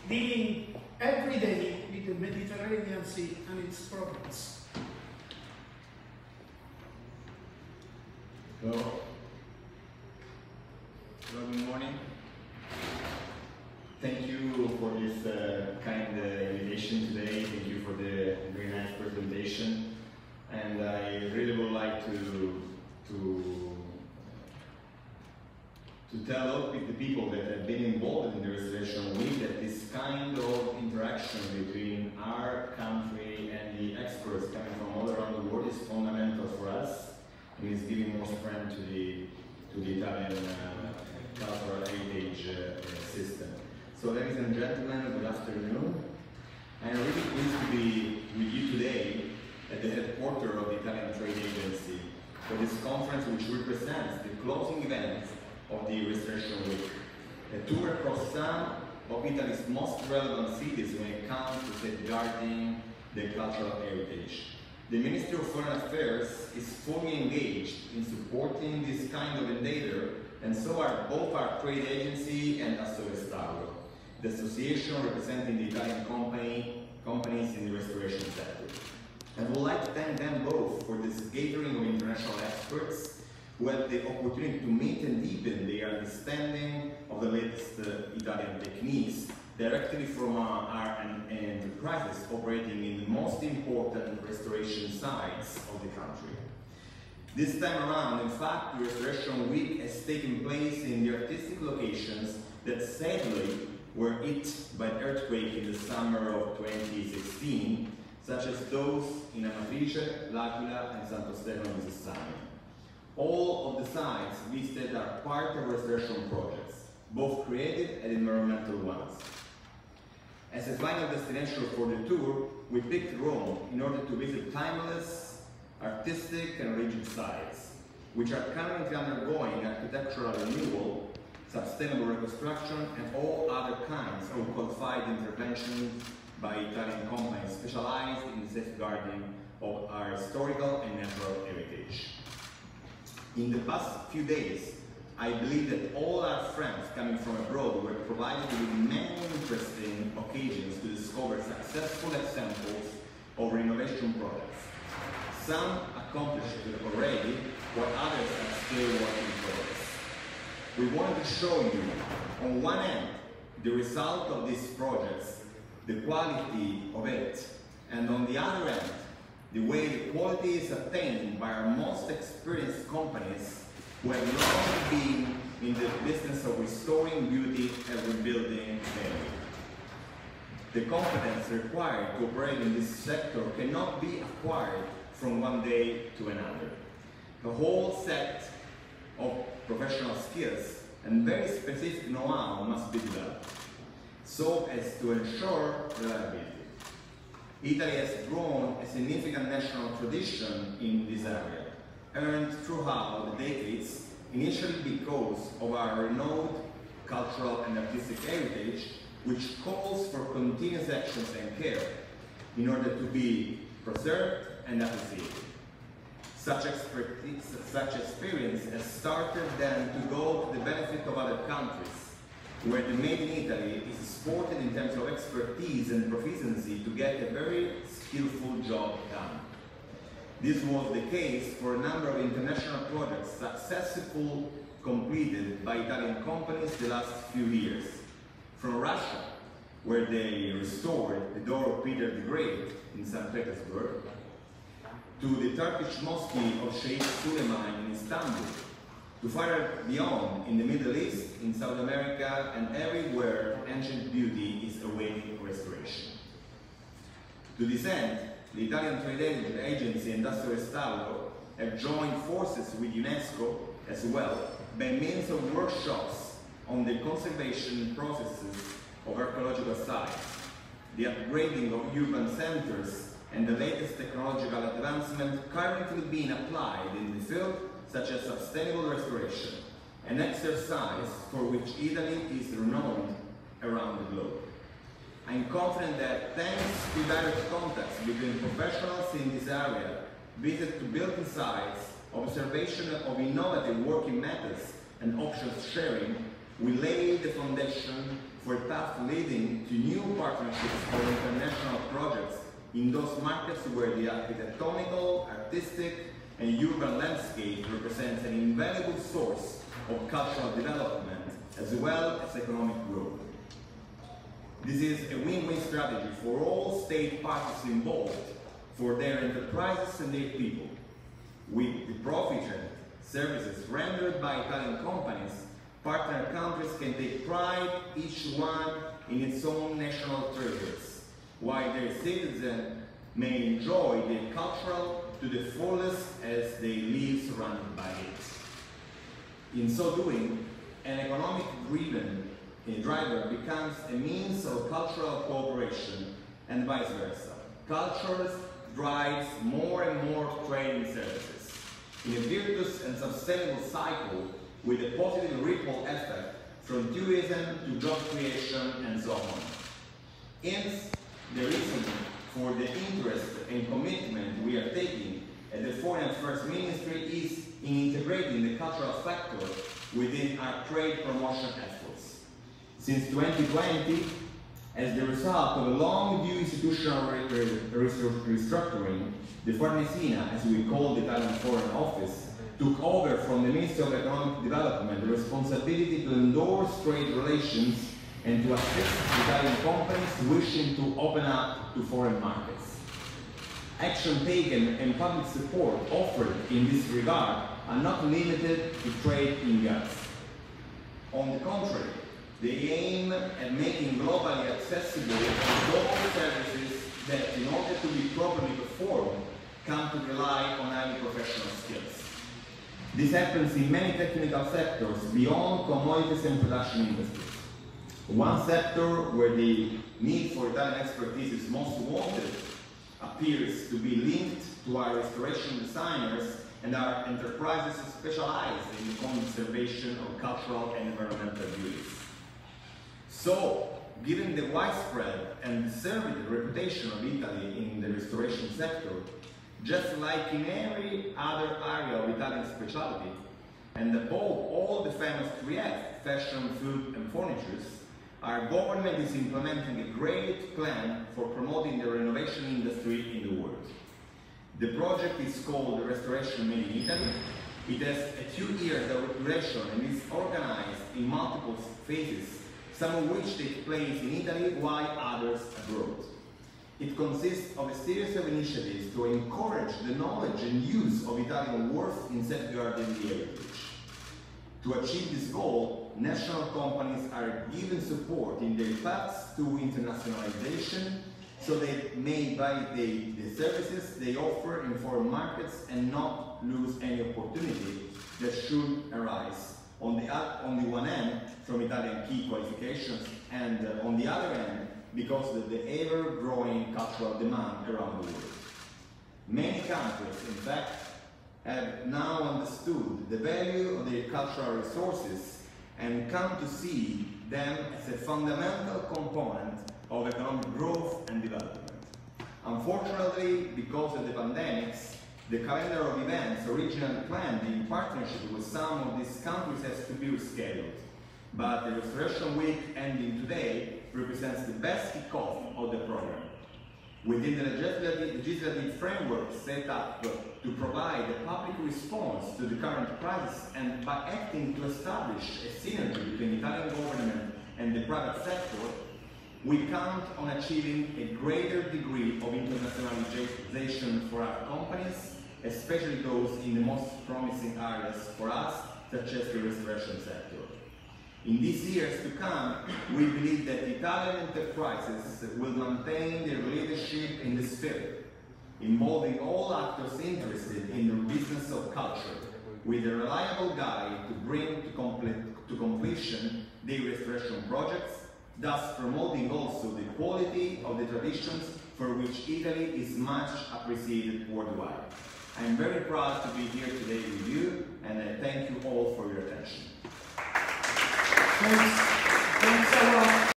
dealing every day with the Mediterranean Sea and its problems. Hello, good morning. Thank you for this kind invitation today. Thank you for the very nice presentation. And I really would like to tell all the people that have been involved in the Restoration Week that this kind of interaction between our country and the experts coming from all around the world is fundamental for us and is giving more strength to the Italian cultural heritage system. So ladies and gentlemen, good afternoon. I'm really pleased to be with you today at the headquarters of the Italian Trade Agency for this conference which represents the closing event of the Restoration Week, a tour across some of Italy's most relevant cities when it comes to safeguarding the cultural heritage. The Ministry of Foreign Affairs is fully engaged in supporting this kind of endeavor, and so are both our trade agency and Restauro, the association representing the Italian companies in the restoration sector. And I would like to thank them both for this gathering of international experts who had the opportunity to meet and deepen their understanding of the latest Italian techniques directly from our enterprises operating in the most important restoration sites of the country. This time around, in fact, the Restoration Week has taken place in the artistic locations that sadly were hit by an earthquake in the summer of 2016, such as those in Amatrice, L'Aquila, and Santo Stefano di Sestagno. All of the sites listed are part of restoration projects, both creative and environmental ones. As a final destination for the tour, we picked Rome in order to visit timeless, artistic and rigid sites, which are currently undergoing architectural renewal, sustainable reconstruction, and all other kinds of qualified interventions by Italian companies specialized in the safeguarding of our historical and natural heritage. In the past few days, I believe that all our friends coming from abroad were provided with many interesting occasions to discover successful examples of renovation projects. Some accomplished already, while others are still work in progress. We wanted to show you, on one end, the result of these projects, the quality of it, and on the other end, the way the quality is attained by our most experienced companies who have long been in the business of restoring beauty and rebuilding value. The competence required to operate in this sector cannot be acquired from one day to another. The whole set of professional skills and very specific know-how must be developed, so as to ensure reliability. Italy has grown a significant national tradition in this area, earned throughout the decades, initially because of our renowned cultural and artistic heritage, which calls for continuous actions and care in order to be preserved and appreciated. Such experience has started then to go to the benefit of other countries, where the Made in Italy is supported in terms of expertise and proficiency to get a very skillful job done. This was the case for a number of international projects successfully completed by Italian companies the last few years. From Russia, where they restored the door of Peter the Great in St. Petersburg, to the Turkish mosque of Sheikh Suleiman in Istanbul, to further beyond in the Middle East, in South America, and everywhere ancient beauty is awaiting restoration. To this end, the Italian Trade Agency and Restauro have joined forces with UNESCO as well by means of workshops on the conservation processes of archaeological sites, the upgrading of urban centers, and the latest technological advancement currently being applied in the field, such as sustainable restoration, an exercise for which Italy is renowned around the globe. I am confident that thanks to direct contacts between professionals in this area, visit to building sites, observation of innovative working methods, and options sharing, we laid the foundation for a path leading to new partnerships for international projects in those markets where the architectonical, artistic, and urban landscape represents an invaluable source of cultural development as well as economic growth. This is a win-win strategy for all state parties involved, for their enterprises and their people. With the proficient services rendered by Italian companies, partner countries can take pride, each one in its own national treasures, while their citizens may enjoy their cultural to the fullest as they live surrounded by it. In so doing, an economic-driven driver becomes a means of cultural cooperation and vice versa. Culture drives more and more trading services in a virtuous and sustainable cycle with a positive ripple effect from tourism to job creation and so on. Hence, the reason for the interest and commitment we are taking at the Foreign Affairs Ministry is in integrating the cultural factor within our trade promotion efforts. Since 2020, as the result of a long due institutional restructuring, the Farnesina, as we call the Italian Foreign Office, took over from the Ministry of Economic Development the responsibility to endorse trade relations and to assist Italian companies wishing to open up to foreign markets. Action taken and public support offered in this regard are not limited to trade in goods. On the contrary, they aim at making globally accessible those services that, in order to be properly performed, come to rely on highly professional skills. This happens in many technical sectors beyond commodities and production industries. One sector where the need for Italian expertise is most wanted appears to be linked to our restoration designers and our enterprises specialized in the conservation of cultural and environmental beauties. So, given the widespread and deserved reputation of Italy in the restoration sector, just like in every other area of Italian specialty, and above all the famous triad, fashion, food and furniture, our government is implementing a great plan for promoting the renovation industry in the world. The project is called Restoration Made in Italy. It has a 2-year duration and is organized in multiple phases, some of which take place in Italy while others abroad. It consists of a series of initiatives to encourage the knowledge and use of Italian worth in safeguarding the heritage. To achieve this goal, national companies are given support in their paths to internationalization so they may buy the services they offer in foreign markets and not lose any opportunity that should arise. On the one hand, from Italian key qualifications, and on the other hand, because of the ever-growing cultural demand around the world. Many countries, in fact, have now understood the value of their cultural resources and come to see them as a fundamental component of economic growth and development. Unfortunately, because of the pandemics, the calendar of events originally planned in partnership with some of these countries has to be rescheduled. But the Restoration Week ending today represents the best kickoff of the program. Within the legislative framework set up to provide a public response to the current crisis and by acting to establish a synergy between the Italian government and the private sector, we count on achieving a greater degree of internationalization for our companies, especially those in the most promising areas for us, such as the restoration sector. In these years to come, we believe that Italian enterprises will maintain their leadership in this field, involving all actors interested in the business of culture, with a reliable guide to bring to completion their restoration projects, thus promoting also the quality of the traditions for which Italy is much appreciated worldwide. I am very proud to be here today with you, and I thank you all for your attention. Thanks a lot.